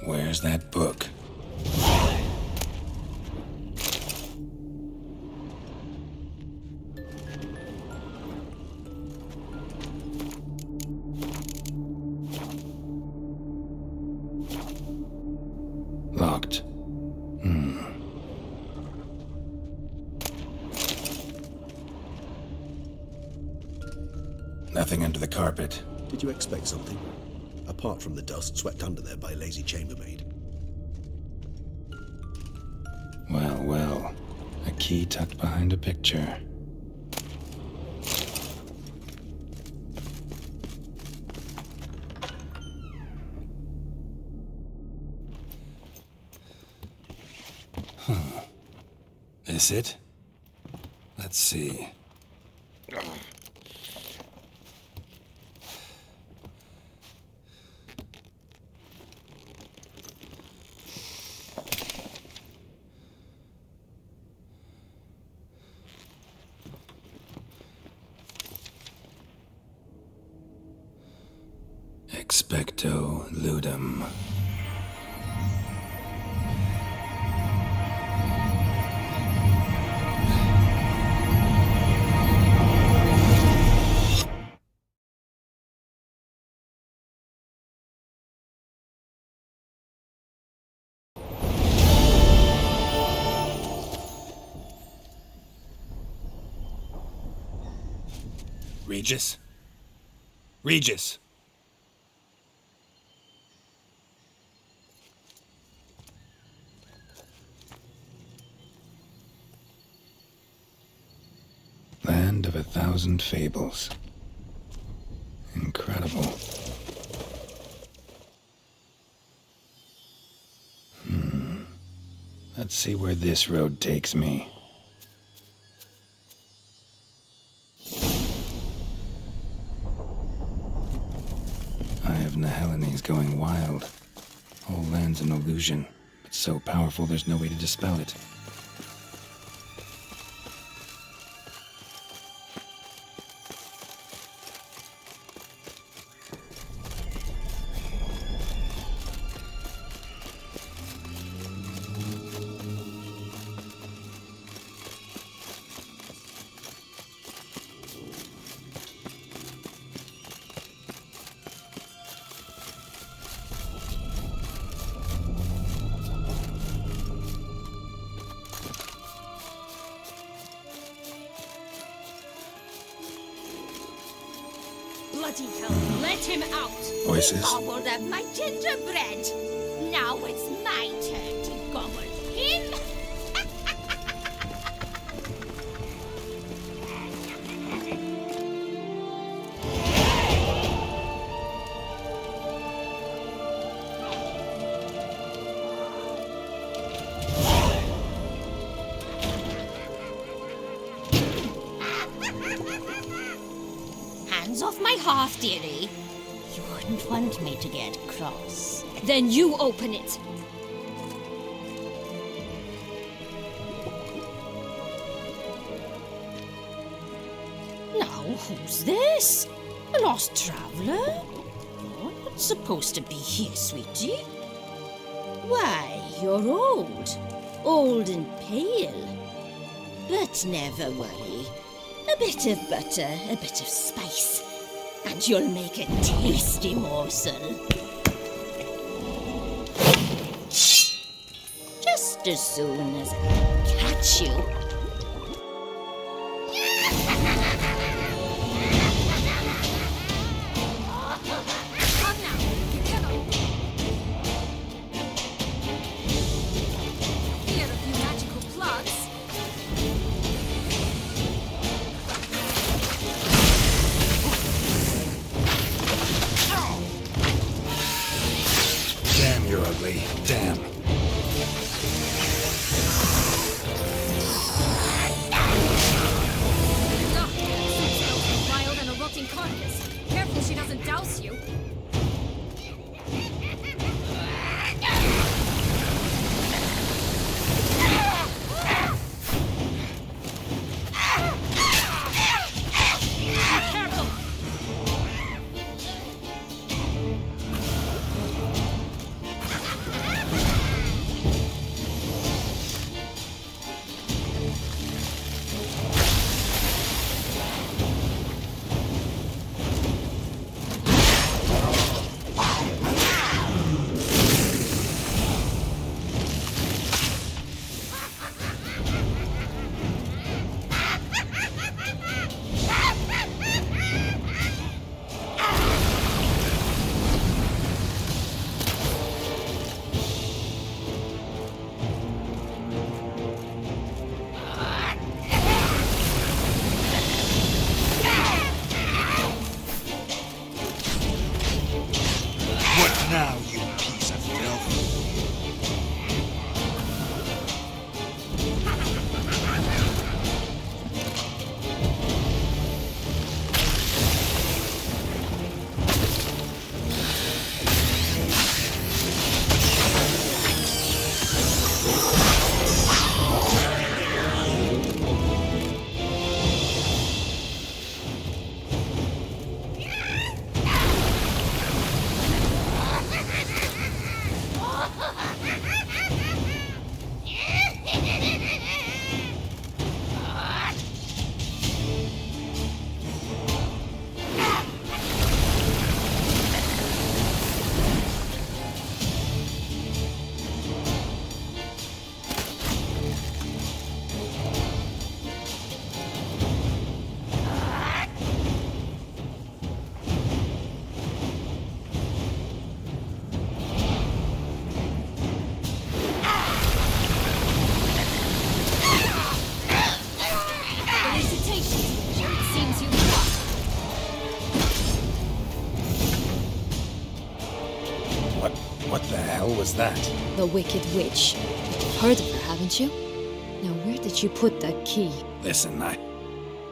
Where's that book? Locked. Nothing under the carpet. Did you expect something? Apart from the dust swept under there by a lazy chambermaid. Well, well. A key tucked behind a picture. This it? Let's see. Expecto ludum. Regis? Regis! Land of 1,000 fables. Incredible. Let's see where this road takes me. Eye of Nehelene is going wild. Whole land's an illusion, but so powerful there's no way to dispel it. Bloody hell, let him out! Voices. He gobbled up my gingerbread! Now it's my turn to gobble him! Hands off my hearth, dearie. You wouldn't want me to get cross. Then you open it. Now, who's this? A lost traveler? You're not supposed to be here, sweetie. Why, you're old. Old and pale. But never worry. A bit of butter, a bit of spice, and you'll make a tasty morsel. Just as soon as I catch you. Come now, together. Here, a few magical plugs. Damn, you're ugly. Damn. Wild and a rotting carcass. Careful she doesn't douse you. Careful! hell was that? The Wicked Witch. You've heard of her, haven't you? Now, where did you put that key? Listen,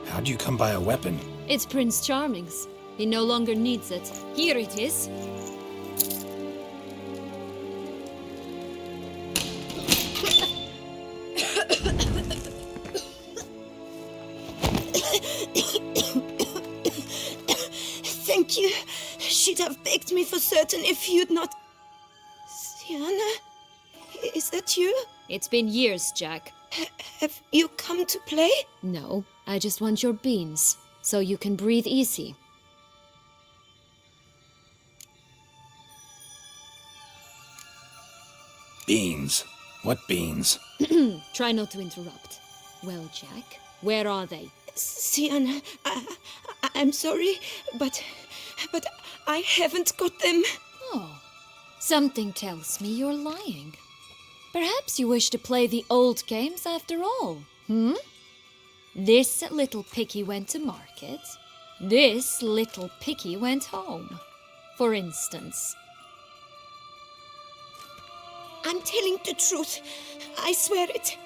how'd you come by a weapon? It's Prince Charming's. He no longer needs it. Here it is. Thank you. She'd have begged me for certain if you'd not... Sienna? Is that you? It's been years, Jack. Have you come to play? No, I just want your beans, so you can breathe easy. Beans? What beans? Try not to interrupt. Well, Jack, where are they? Sienna, I'm sorry, but I haven't got them. Oh, something tells me you're lying. Perhaps you wish to play the old games after all, hmm? This little piggy went to market. This little piggy went home, for instance. I'm telling the truth. I swear it.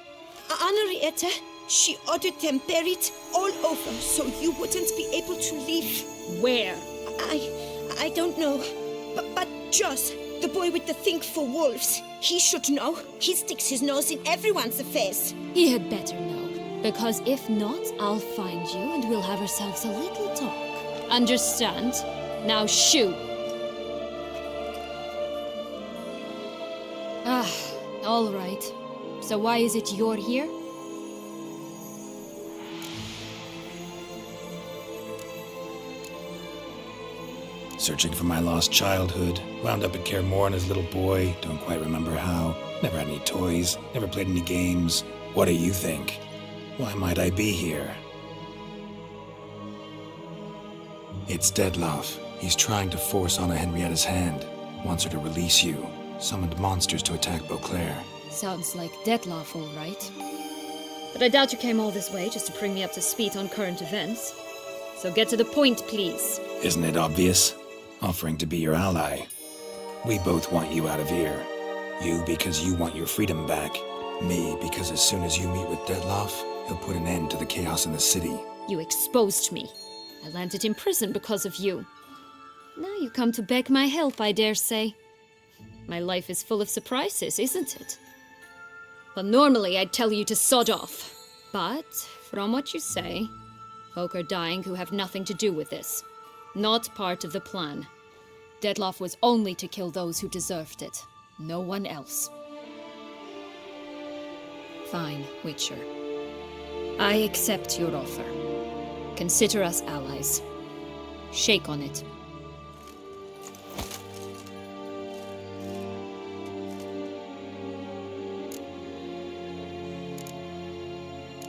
Henrietta, she ordered them buried all over so you wouldn't be able to leave. Where? I don't know. But Joss, the boy with the thing for wolves, he should know. He sticks his nose in everyone's affairs. He had better know, because if not, I'll find you and we'll have ourselves a little talk. Understand? Now shoo! Ah, all right. So why is it you're here? Searching for my lost childhood. Wound up at Kaer Morhen as a little boy. Don't quite remember how. Never had any toys. Never played any games. What do you think? Why might I be here? It's Dettlaff. He's trying to force Anna Henrietta's hand. Wants her to release you. Summoned monsters to attack Beauclair. Sounds like Dettlaff, all right. But I doubt you came all this way just to bring me up to speed on current events. So get to the point, please. Isn't it obvious? Offering to be your ally. We both want you out of here. You because you want your freedom back. Me because as soon as you meet with Dettlaff, he'll put an end to the chaos in the city. You exposed me. I landed in prison because of you. Now you come to beg my help, I dare say. My life is full of surprises, isn't it? Well, normally I'd tell you to sod off. But, from what you say, folk are dying who have nothing to do with this. Not part of the plan. Dettlaff was only to kill those who deserved it. No one else. Fine, Witcher. I accept your offer. Consider us allies. Shake on it.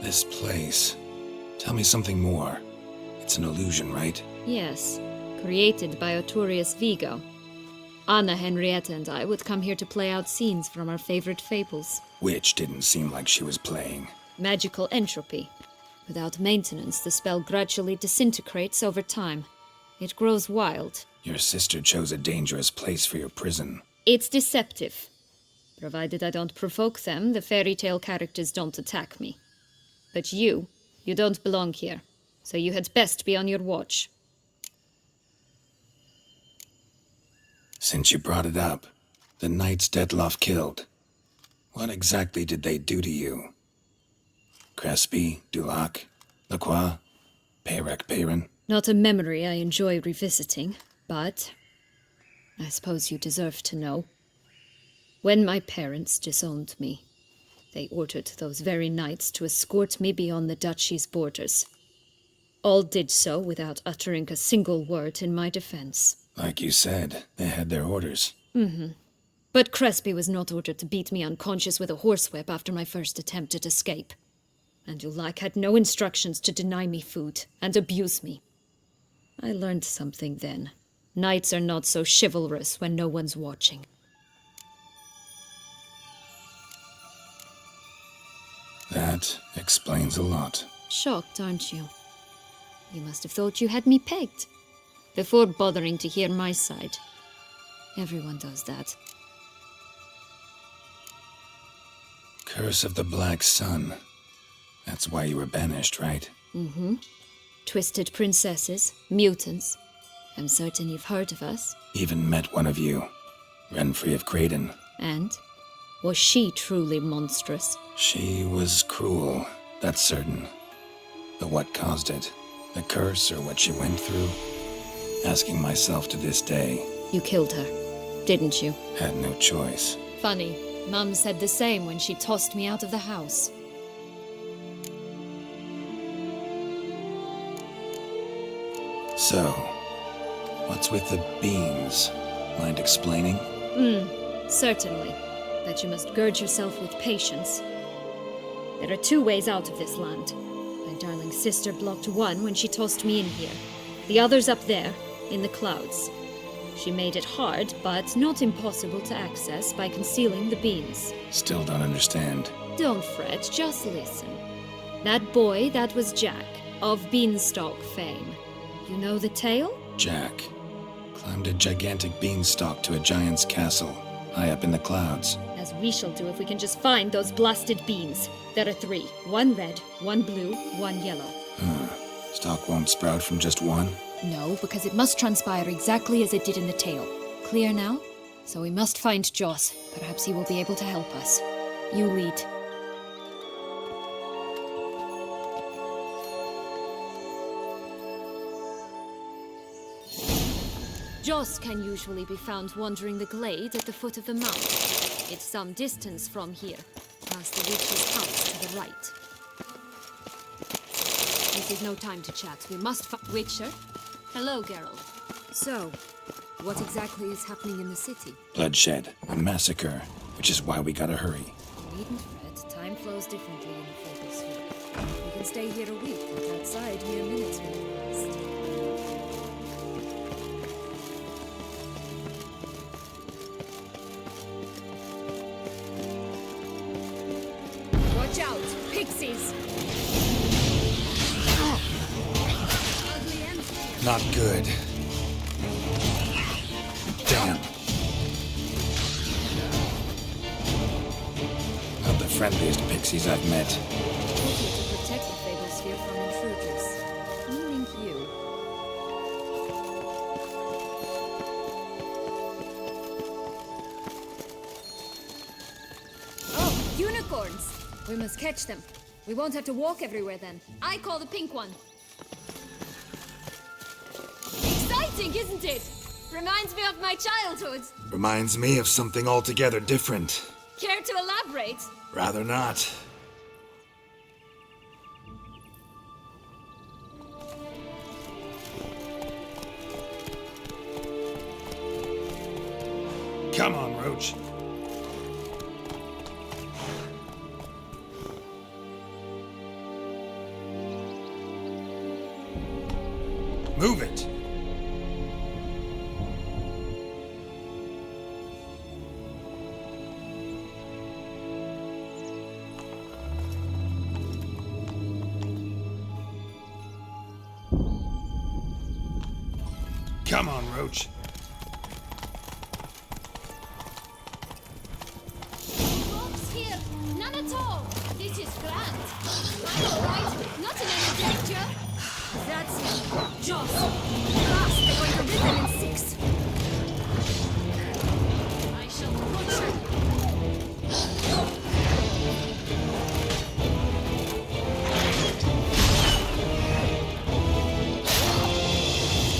This place. Tell me something more. It's an illusion, right? Yes, created by Arturius Vigo. Anna Henrietta and I would come here to play out scenes from our favorite fables. Which didn't seem like she was playing. Magical entropy. Without maintenance, the spell gradually disintegrates over time. It grows wild. Your sister chose a dangerous place for your prison. It's deceptive. Provided I don't provoke them, the fairy tale characters don't attack me. But you don't belong here, so you had best be on your watch. Since you brought it up, the knights Dettlaff killed. What exactly did they do to you? Crespi, Dulac, Lacroix, Peyrac Peyran? Not a memory I enjoy revisiting, but I suppose you deserve to know. When my parents disowned me, they ordered those very knights to escort me beyond the duchy's borders. All did so without uttering a single word in my defense. Like you said, they had their orders. But Crespi was not ordered to beat me unconscious with a horsewhip after my first attempt at escape. And Dulac had no instructions to deny me food and abuse me. I learned something then. Knights are not so chivalrous when no one's watching. That explains a lot. Shocked, aren't you? You must have thought you had me pegged. Before bothering to hear my side. Everyone does that. Curse of the Black Sun. That's why you were banished, right? Twisted princesses, mutants. I'm certain you've heard of us. Even met one of you. Renfrey of Creighton. And? Was she truly monstrous? She was cruel, that's certain. But what caused it? The curse or what she went through? Asking myself to this day. You killed her, didn't you? Had no choice. Funny. Mum said the same when she tossed me out of the house. So, what's with the beans? Mind explaining? Certainly. But you must gird yourself with patience. There are two ways out of this land. My darling sister blocked one when she tossed me in here. The other's up there, in the clouds. She made it hard, but not impossible to access by concealing the beans. Still don't understand. Don't fret, just listen. That boy, that was Jack, of Beanstalk fame. You know the tale? Jack climbed a gigantic beanstalk to a giant's castle, high up in the clouds. As we shall do if we can just find those blasted beans. There are 3. 1 red, 1 blue, 1 yellow. Stalk won't sprout from just one? No, because it must transpire exactly as it did in the tale. Clear now? So we must find Joss. Perhaps he will be able to help us. You lead. Joss can usually be found wandering the glade at the foot of the mountain. It's some distance from here, past the witch's house to the right. This is no time to chat. We must Witcher? Hello, Geralt. So, what exactly is happening in the city? Bloodshed. A massacre. Which is why we gotta hurry. You needn't fret. Time flows differently in the Fablesphere. We can stay here a week, but outside mere minutes will pass. Watch out! Pixies! Not good. Damn. Not the friendliest pixies I've met. Easier to protect the Fablesphere from intruders. Meaning you. Oh, unicorns! We must catch them. We won't have to walk everywhere then. I call the pink one. Exciting, isn't it? Reminds me of my childhood. Reminds me of something altogether different. Care to elaborate? Rather not. Come on, Roach. Move it! Come on, Roach. Folks here, none at all. This is grand. I'm all right, not in any danger. That's it. Joss! Fast, they're going to rip them in 6. I shall butcher.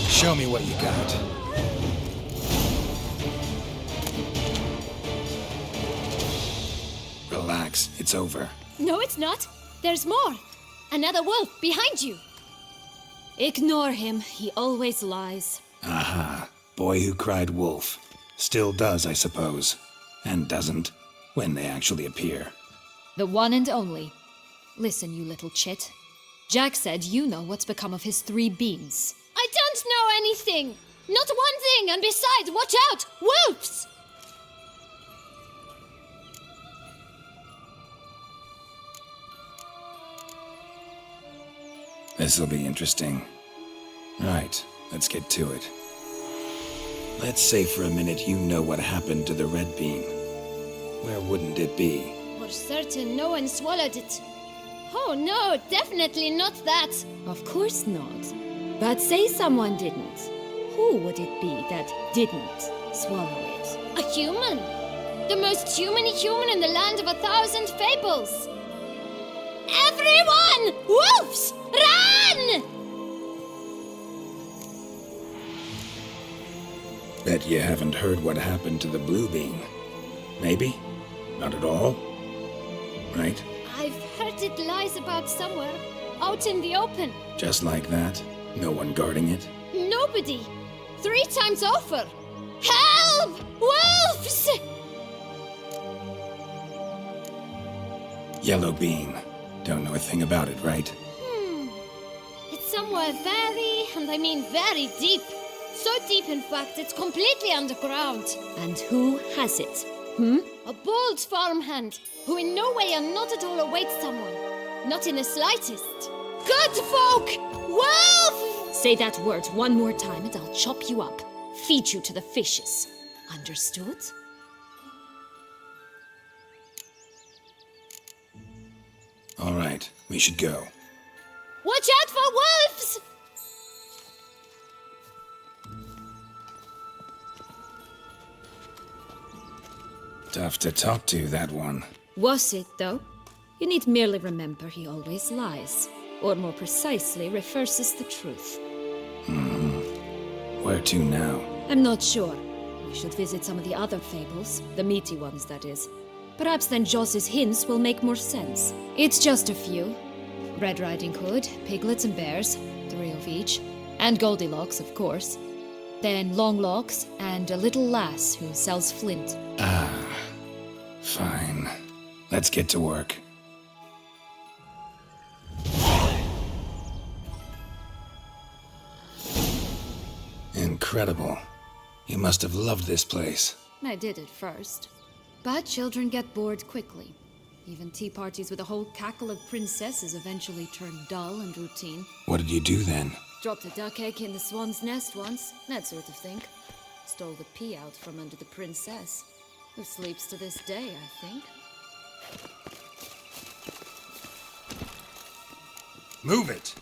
Show me what you got. Relax, it's over. No, it's not. There's more. Another wolf behind you. Ignore him. He always lies. Aha, boy who cried wolf. Still does, I suppose. And doesn't, when they actually appear. The one and only. Listen, you little chit. Jack said you know what's become of his 3 beans. I don't know anything. Not one thing, and besides, watch out! Wolves! This'll be interesting. Right, let's get to it. Let's say for a minute you know what happened to the red bean. Where wouldn't it be? We're certain no one swallowed it. Oh no, definitely not that. Of course not. But say someone didn't. Who would it be that didn't swallow it? A human. The most humany human in the land of 1,000 fables. Everyone! Wolves! Run! Bet you haven't heard what happened to the blue bean. Maybe? Not at all? Right? I've heard it lies about somewhere, out in the open. Just like that? No one guarding it? Nobody. 3 times over. Help! Wolves! Yellow bean. Don't know a thing about it, right? It's somewhere very, and I mean very deep. So deep, in fact, it's completely underground. And who has it? A bold farmhand, who in no way and not at all awaits someone. Not in the slightest. Good folk! Wolf! Say that word one more time and I'll chop you up. Feed you to the fishes. Understood? All right, we should go. Watch out for wolves! Tough to talk to, that one. Was it, though? You need merely remember he always lies. Or more precisely, reverses the truth. Where to now? I'm not sure. We should visit some of the other fables. The meaty ones, that is. Perhaps then Joss's hints will make more sense. It's just a few. Red Riding Hood, piglets and bears, 3 of each. And Goldilocks, of course. Then Longlocks, and a little lass who sells flint. Fine. Let's get to work. Incredible. You must have loved this place. I did at first. But children get bored quickly. Even tea parties with a whole cackle of princesses eventually turn dull and routine. What did you do then? Dropped a duck egg in the swan's nest once, that sort of thing. Stole the pea out from under the princess, who sleeps to this day, I think. Move it!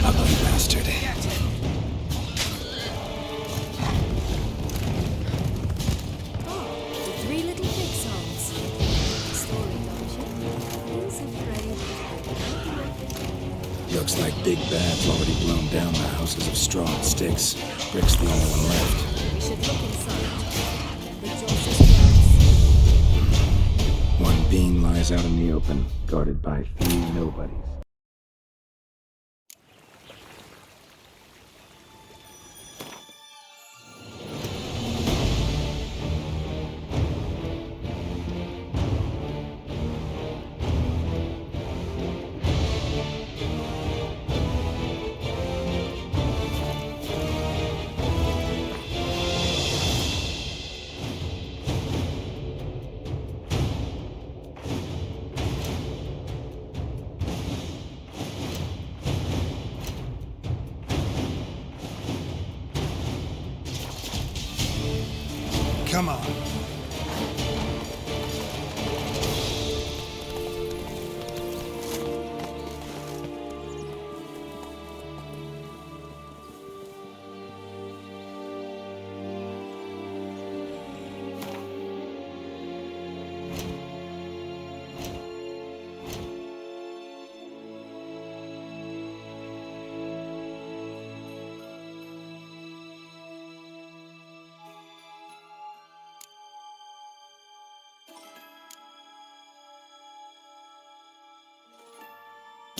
Ugly bastard. Oh, the 3 little pig songs. Story, don't you? Who's afraid? Looks like Big Bad's already blown down the houses of straw and sticks. Brick's the only one left. We should look inside. Remember Joss's plans. One bean lies out in the open, guarded by 3 nobodies. Come on.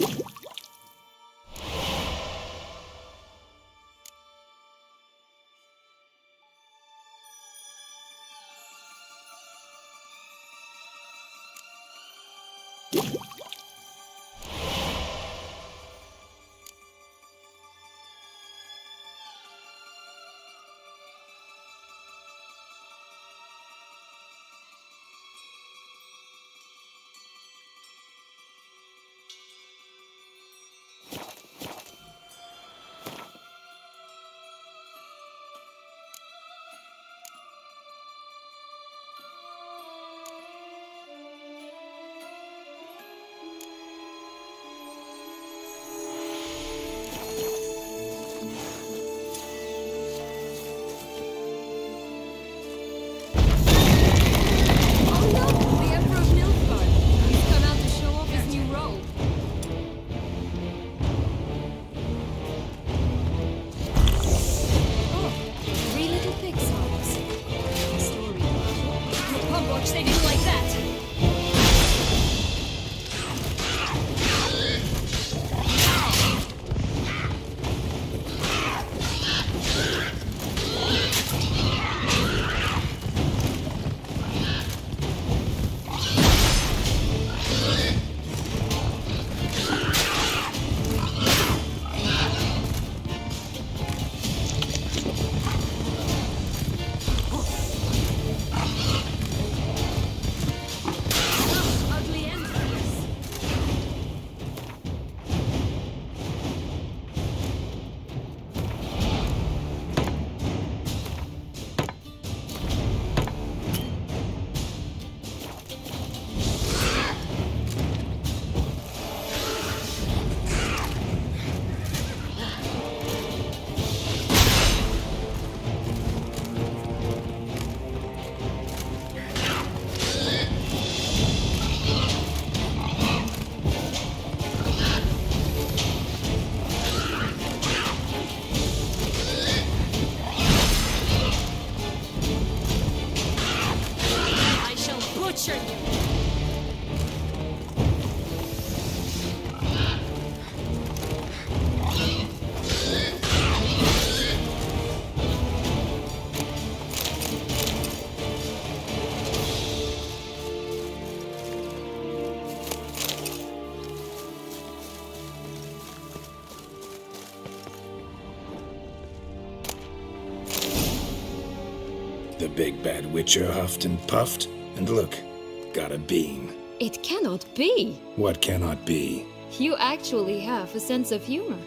Oh no! The Emperor of Nilfgaard! He's come out to show off his new robe. Oh, three little pig songs. Story. Pumbox, they didn't like that! Ugly Emperors! I shall butcher you! The big bad witcher huffed and puffed, and look, got a bean. It cannot be! What cannot be? You actually have a sense of humor.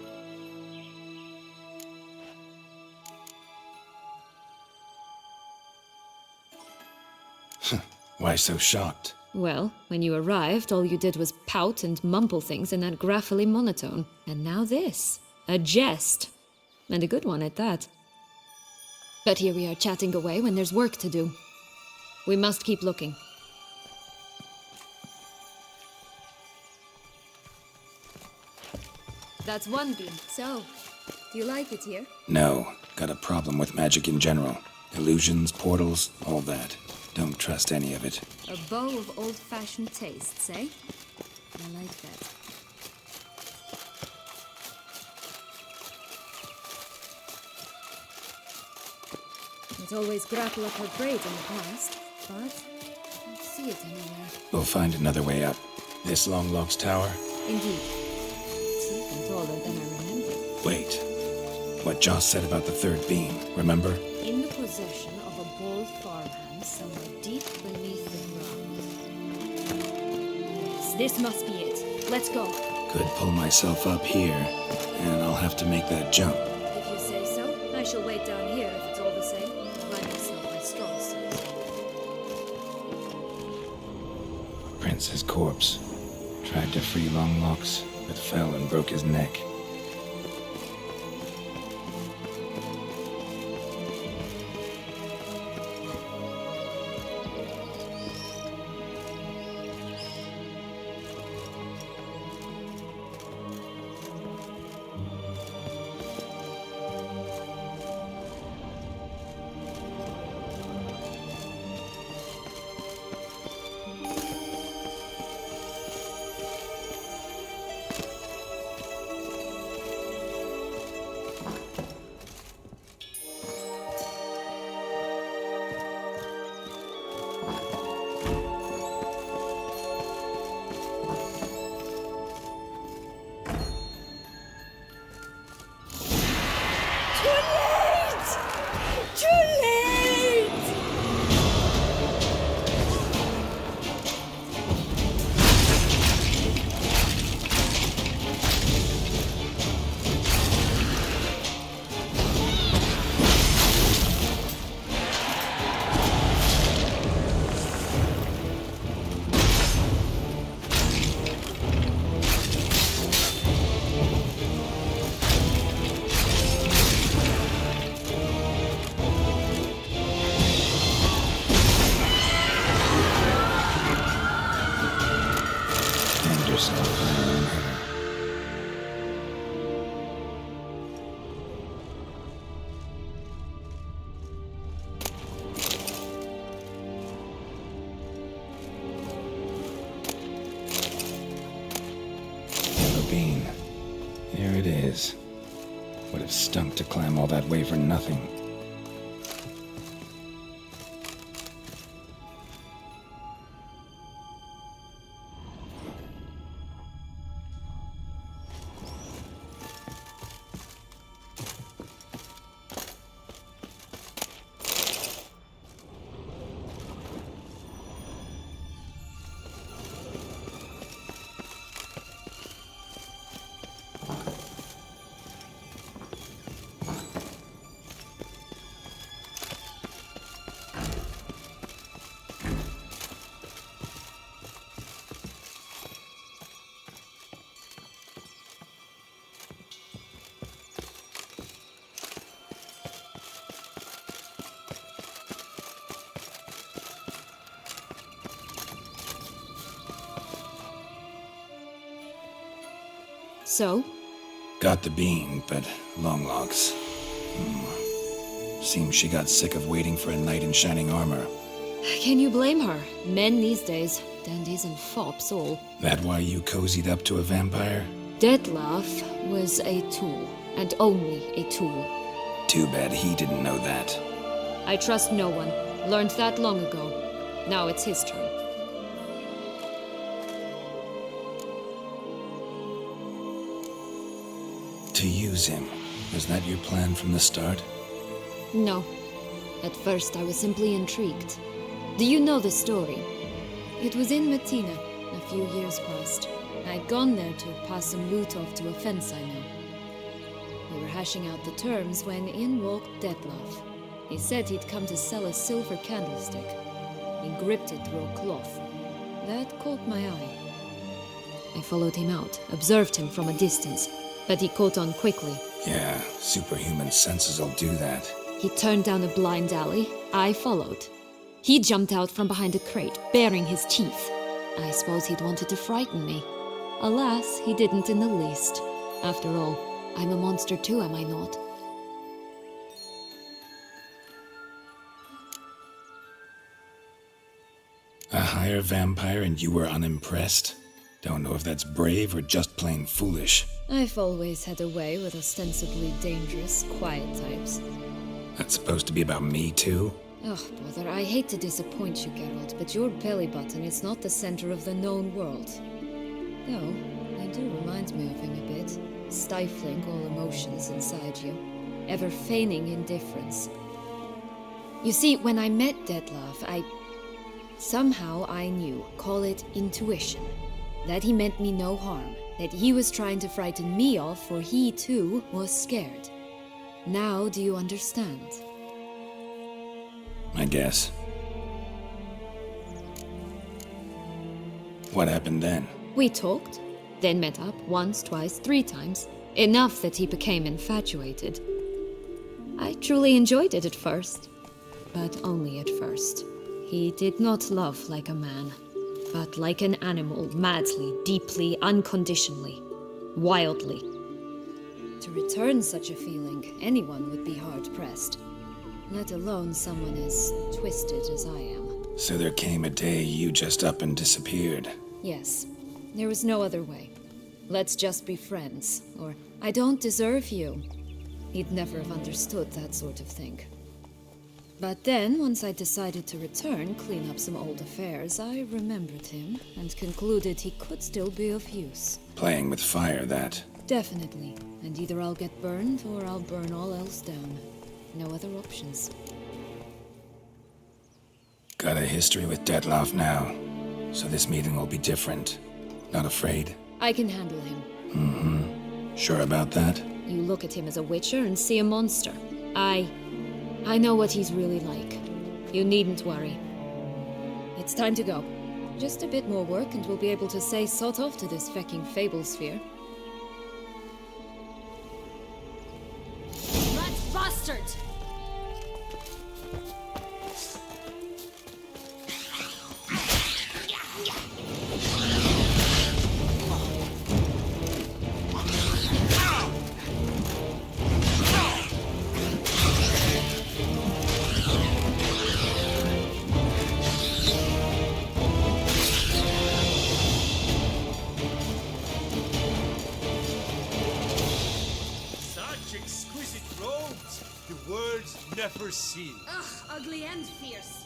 Why so shocked? Well, when you arrived, all you did was pout and mumble things in that graphically monotone. And now this. A jest. And a good one at that. But here we are chatting away when there's work to do. We must keep looking. That's one beam. So, do you like it here? No, got a problem with magic in general. Illusions, portals, all that. Don't trust any of it. A bow of old-fashioned tastes, eh? I like that. It's always grapple up her braid in the past, but I don't see it anywhere. We'll find another way up. This Longlock's tower? Indeed. It's even taller than I remember. Wait. What Joss said about the third beam, remember? In the possession of a bold farmhand somewhere deep beneath the ground. Yes, this must be it. Let's go. Could pull myself up here, and I'll have to make that jump. If you say so, I shall wait down here if it's all the same. Climbing's not my strong suit. Prince's corpse. Tried to free Longlocks, but fell and broke his neck. Too late! Too late! Hand yourself around her. The bean. Here it is. Would have stunk to climb all that way for nothing. So? Got the bean, but long logs. Seems she got sick of waiting for a knight in shining armor. Can you blame her? Men these days, dandies and fops all. That why you cozied up to a vampire? Detlef was a tool, and only a tool. Too bad he didn't know that. I trust no one. Learned that long ago. Now it's his turn. To use him. Was that your plan from the start? No. At first, I was simply intrigued. Do you know the story? It was in Metina, a few years past. I'd gone there to pass some loot off to a fence I know. We were hashing out the terms when in walked Detlef. He said he'd come to sell a silver candlestick. He gripped it through a cloth. That caught my eye. I followed him out, observed him from a distance, but he caught on quickly. Yeah, superhuman senses will do that. He turned down a blind alley. I followed. He jumped out from behind a crate, baring his teeth. I suppose he'd wanted to frighten me. Alas, he didn't in the least. After all, I'm a monster too, am I not? A higher vampire and you were unimpressed? Don't know if that's brave or just plain foolish. I've always had a way with ostensibly dangerous, quiet types. That's supposed to be about me too? Oh, brother, I hate to disappoint you, Geralt, but your belly button is not the center of the known world. Though, they do remind me of him a bit, stifling all emotions inside you, ever feigning indifference. You see, when I met Detlef, somehow I knew, call it intuition, that he meant me no harm, that he was trying to frighten me off, for he too was scared. Now do you understand? I guess. What happened then? We talked, then met up once, twice, 3 times. Enough that he became infatuated. I truly enjoyed it at first, but only at first. He did not love like a man, but like an animal, madly, deeply, unconditionally, wildly. To return such a feeling, anyone would be hard-pressed, let alone someone as twisted as I am. So there came a day you just up and disappeared. Yes, there was no other way. Let's just be friends, or I don't deserve you. He'd never have understood that sort of thing. But then, once I decided to return, clean up some old affairs, I remembered him and concluded he could still be of use. Playing with fire, that. Definitely. And either I'll get burned or I'll burn all else down. No other options. Got a history with Detloff now, so this meeting will be different. Not afraid? I can handle him. Sure about that? You look at him as a witcher and see a monster. I know what he's really like. You needn't worry. It's time to go. Just a bit more work and we'll be able to say sort off to this fecking fable sphere. Rat bastard! Such exquisite robes! The world's never seen. Ugh, ugly and fierce.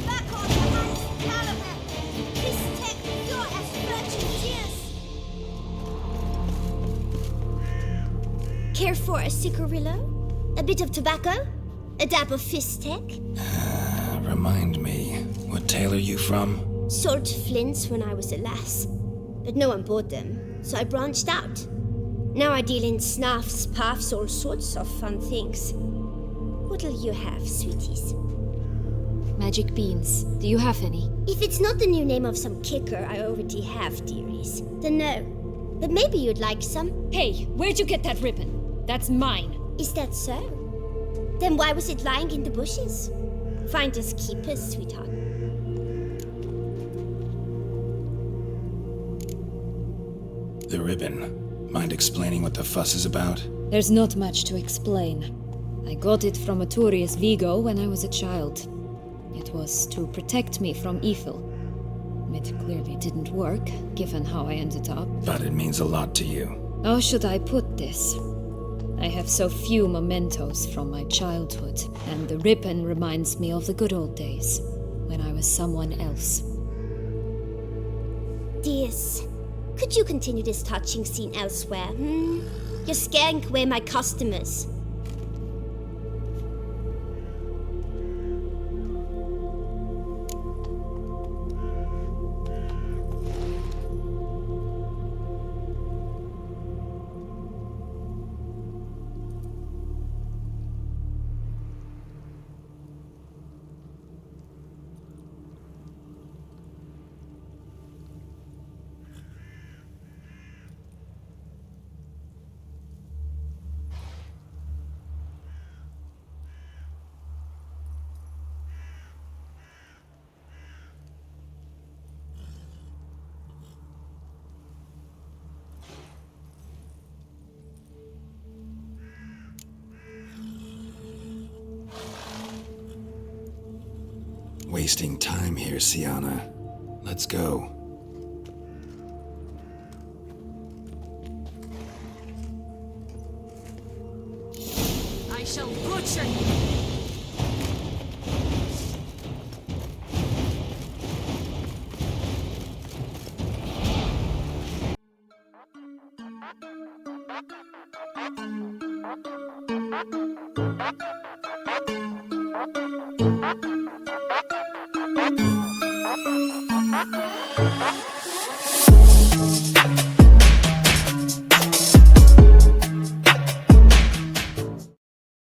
Back on the highest caliber! This tech pure as virgin tears! Care for a cigarillo? A bit of tobacco? A dab of fist tech? Remind me, what tale are you from? Sold flints when I was a lass. But no one bought them, so I branched out. Now I deal in snuffs, puffs, all sorts of fun things. What'll you have, sweeties? Magic beans. Do you have any? If it's not the new name of some kicker I already have, dearies, then no. But maybe you'd like some. Hey, where'd you get that ribbon? That's mine. Is that so? Then why was it lying in the bushes? Finders keepers, sweetheart. The ribbon. Mind explaining what the fuss is about? There's not much to explain. I got it from Aturius Vigo when I was a child. It was to protect me from evil. It clearly didn't work, given how I ended up. But it means a lot to you. How should I put this? I have so few mementos from my childhood, and the ribbon reminds me of the good old days, when I was someone else. Dears, could you continue this touching scene elsewhere, You're scaring away my customers. Wasting time here, Siana. Let's go. I shall butcher you!